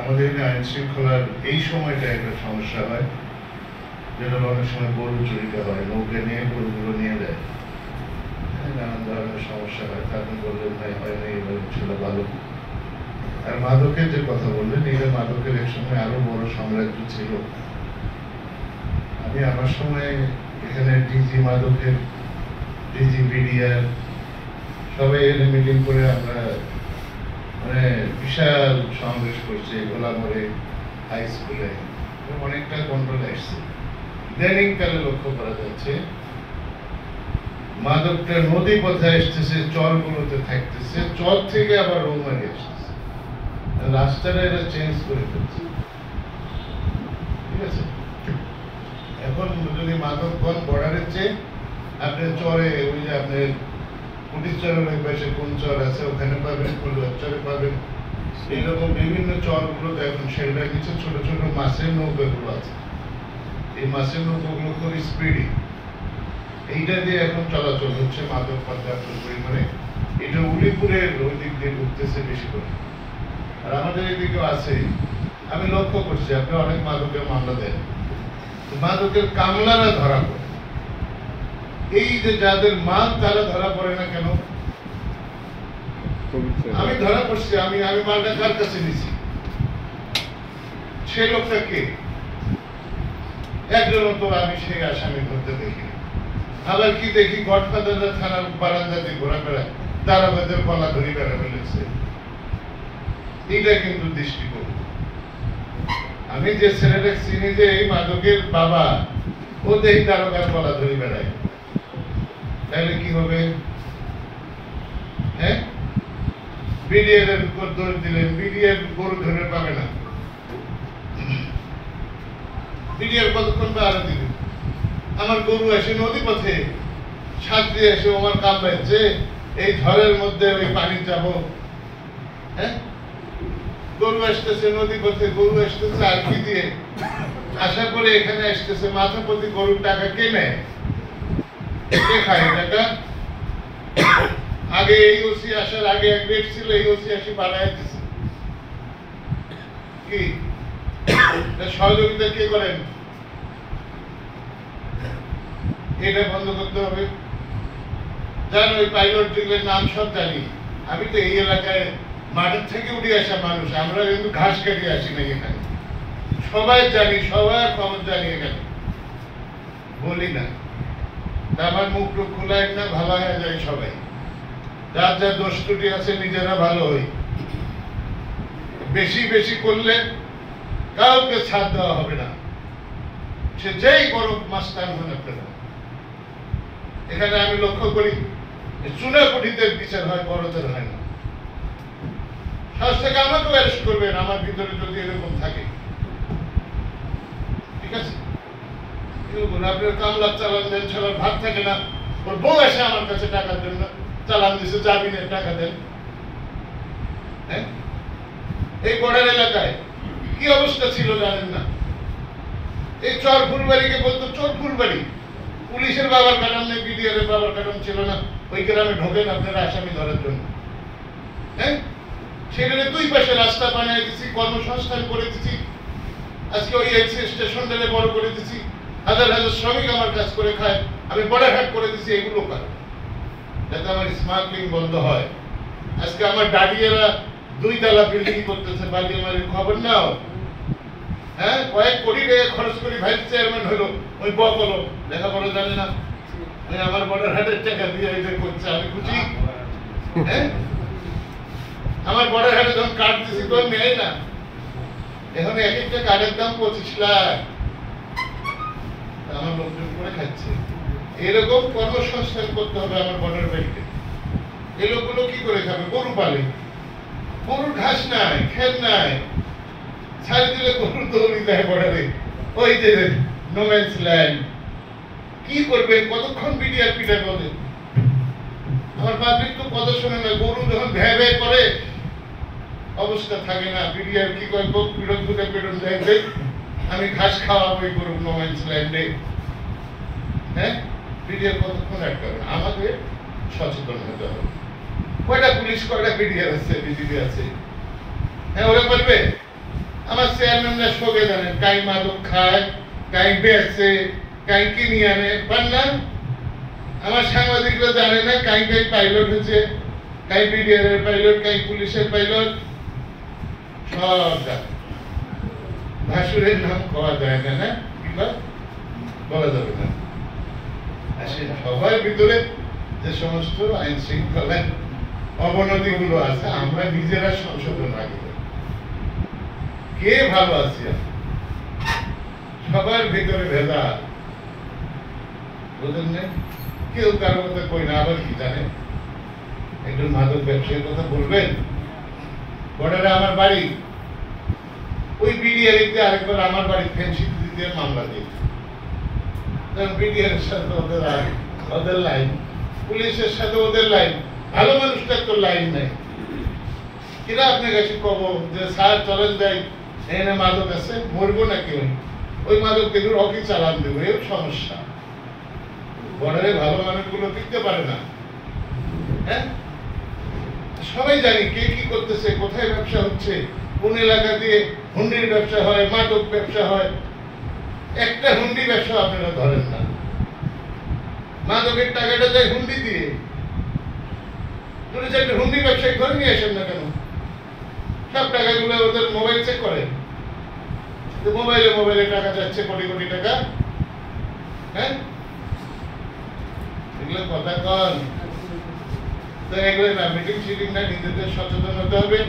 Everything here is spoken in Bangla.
আমাদের আইন শৃঙ্খলার এই সময়টা একটা সমস্যা হয়, যেটা অনেক সময় গরু চুরিটা হয়, নৌকে নিয়ে গরুগুলো নিয়ে যায়, নানান ধরনের সমস্যা হয়। আপনি বললেন ভাই হয় না, এবার ছিল ভালো। আর মাদকের যে কথা বললেন, এই মাদকের এক সময় আরো বড় সাম্রাজ্য ছিল। আমি আমার সময় এখানে ডিজি মাদকের, ডিজি বিডিআর সবাই এনে মিটিং করে আমরা মানে বিশাল সমাবেশ করছি গোলামরে হাই স্কুলে, অনেকটা কন্ট্রোল আসছে। ইদানিং কালে লক্ষ্য করা যাচ্ছে মাদকটা নদী পথে আসতেছে, চরগুলোতে থাকতেছে, চর থেকে আবার রৌমারি আসতেছে, রাস্তাটা এটা চেঞ্জ করে ফেলছে। ঠিক আছে, এখন যদি মাদক বন বর্ডারের চেয়ে আপনি চরে, ওই যে আপনার পুলিশ চরের ওই পাশে কোন চর আছে ওখানে পাবেন, কলুয়ার চরে পাবেন, এইরকম বিভিন্ন চরগুলোতে এখন শেল্টার নিচে ছোট ছোট মাছের নৌকাগুলো আছে। এই মাছের নৌকাগুলো খুব স্পিডি, এইটা দিয়ে এখন চলাচল হচ্ছে মাদক পর্যাপ্ত পরিমাণে। এটা উলিপুরের ওই দিক দিয়ে ঢুকতেছে বেশি করে, আর আমাদের এদিকেও আছে। আমি লক্ষ্য করছি আপনি অনেক মাদকের মামলা দেন, মাদকের কামলারা ধরা পড়ে, এই যে যাদের মাল তারা ধরা পড়ে না কেন? আমি ধরা পড়ছি, আমি মালটা কার কাছে নিছি, সে লোকটা কে? একজন তো আমি সেই আসামি ধরতে দেখি। আবার কি দেখি গডফাদার থানার বারান্দাতে ঘোরাফেরা, তারা ওদের গলা ধরি বেড়া ফেলেছে। এইটা কিন্তু দৃষ্টিকোণ। আমি যে ছেলেটা চিনি যে এই মাদকের বাবা, ও দেখি তারকার গলা ধরি বেড়ায়, তাহলে কি হবে? হ্যাঁ, বিডিআর এর উপর দোষ দিলেন, বিডিআর গরু ধরে পাবে না, বিডিআর কতক্ষণ পাহারা দিবে? আমার গরু আসে নদী পথে, সাঁতরে এসে আমার কামড়াচ্ছে, এই ঝড়ের মধ্যে ওই পানি যাবো। হ্যাঁ, গরু আসতেছে নদী পথে, গরু আসতেছে আর কি দিয়ে আশা করে এখানে আসতেছে, মাথা প্রতি গরুর টাকা কে নেয়? কে খায় টাকা? আগে এই ওসি আসার আগে এক রেট ছিল, এই ওসি আসি বাড়ায় দিচ্ছে। কি সহযোগিতা কে করেন? এটা বন্ধ করতে হবে। জানো ওই পাইলট যেগুলোর নাম সব জানি, আমি তো এই এলাকায় মাঠের থেকে উঠে আসা মানুষ, আমরা কিন্তু ঘাস কাটিয়ে আসি না এখানে, সবাই জানি, সবার খবর জানি, এখানে বলি না। আমার মুখ টুক খোলায় না, ভালো হয়ে যায় সবাই, যার যা দোষ ত্রুটি আছে নিজেরা ভালো হই। বেশি বেশি করলে কাউকে ছাড় দেওয়া হবে না, সে যেই বড় মাস্তান হন আপনারা। এখানে আমি লক্ষ্য করি চুনাকুটিদের বিচার হয়, বড়দের হয় না। সাহস থেকে আমাকেও অ্যারেস্ট করবেন আমার ভিতরে যদি এরকম থাকে, ঠিক আছে? আপনার কামলা চালান দেন, ছাড়ার ভাত থাকে না, ওর বউ আসে আমার কাছে টাকার জন্য, চালান দিছে, জামিনের টাকা দেন। হ্যাঁ, এই বর্ডার এলাকায় কি অবস্থা ছিল জানেন না? এই চর ফুলবাড়িকে বলতো চোর ফুলবাড়ি, পুলিশের বাবার ম্যাডাম নেই, বিডিআর এর বাবার ম্যাডাম ছিল না, ওই গ্রামে ঢোকেন আপনারা আসামি ধরার জন্য। হ্যাঁ, সেখানে দুই পাশে রাস্তা বানিয়ে দিচ্ছি, কর্মসংস্থান করে দিচ্ছি, আজকে ওই স্টেশনটাকে বড় করে দিচ্ছি, হাজার হাজার শ্রমিক আমার কাজ করে খায়, আমি বর্ডার করে দিচ্ছি। এগুলো কারণ যাতে আমার স্মাগলিং বন্ধ হয়। আজকে আমার দাঁড়িয়েরা 2 তলা বিল্ডিং করতেছে, বালি আমার খবর নাও। হ্যাঁ, কয়েক কোটি টাকা খরচ করে ভাইস চেয়ারম্যান হলো, ওই বকলো লেখাপড়া জানে না, আমার বর্ডার হাটের টাকা দিয়ে এটা করছে, আমি খুশি। হ্যাঁ, আমার বর্ডার হাটে যখন কার্ড দিচ্ছি তখন নেয় না, এখন এক একটা কার্ডের দাম 25 লাখ, আমার লোকজন করে খাচ্ছে। এরকম কর্মসংস্থান করতে হবে আমার বর্ডার বাড়িতে। এই লোকগুলো কি করে খাবে? গরু পালে, গরুর ঘাস নাই, খেত নাই, ছাড়ি দিলে গরুর দৌড়ি দেয় বর্ডারে, ওই যে নো ম্যানস ল্যান্ড। কি করবে? কতক্ষণ বিডিআর পিঠা করে? আমার পাবলিক তো কত শোনে না, গরু যখন ভ্যাঁ ভ্যাঁ করে অবস্থা থাকে না, বিডিআর কি কয়, পিড়ন দুটো পিড়ন দেয়, আমি ঘাস খাওয়াবো এই গরু নো ম্যানস ল্যান্ডে। হ্যাঁ, বিডিআর কতক্ষণ রাখতে হবে? আমাদের সচেতন হতে হবে। কয়টা পুলিশ, কয়টা বিডিআর আছে, বিজিবি আছে? হ্যাঁ, ওরা পারবে? আমার চেয়ারম্যানরা সবে জানেন কাই মাদক খায়, কাই বেচে, কাই কিনে আনে, পান না? আমার সাংবাদিকরা জানে না কাই কাই পাইলট হচ্ছে, কাই বিডিআর এর পাইলট, কাই পুলিশের পাইলট, সব জানে। ভাসুরের নাম পাওয়া যায় না, না কিংবা বলা যাবে না। আসলে সবার ভিতরে যে সমস্ত আইন শৃঙ্খলার অবনতি গুলো আছে আমরা নিজেরা সংশোধন আগে কে ভালো আছি, সবার ভিতরে ভেজাল, বুঝলেন না? কেউ কারো কথা কই না, আবার কি জানে একজন মাদক ব্যবসায়ীর কথা বলবেন? বর্ডারে আমার বাড়ি, ওই বিডিআর আরেকবার আমার বাড়ি ফেন্সি দিয়ে মামলা দিয়েছে। বিডিআর এর সাথে ওদের লাইন, পুলিশের সাথে ওদের লাইন, ভালো মানুষটার তো লাইন নাই। কিরা আপনার কাছে কব যে স্যার চলেন যাই, এনে মাদক আছে, মরবো নাকি ওই মাদক কিন্তু রকি চালান দেবো, এও সমস্যা। বর্ডারে ভালো মানুষগুলো টিকতে পারে না। হ্যাঁ, সবাই জানি কে কি করতেছে, কোথায় ব্যবসা হচ্ছে, কোন এলাকা দিয়ে হুন্ডির ব্যবসা হয়, মাদক ব্যবসা হয়। একটা হুন্ডি ব্যবসা আপনারা ধরেন না, মাদকের টাকাটা যায় হুন্ডি দিয়ে। যে একটা হুন্ডি ব্যবসায়ী ধরে নিয়ে আসেন না কেন? সব টাকাগুলো ওদের মোবাইল চেক করেন, মোবাইলে টাকা যাচ্ছে কোটি কোটি টাকা। হ্যাঁ, এগুলো কথা কন তো, এগুলো না মিটিং শিটিং না, নিজেদের সচেতন হতে হবে।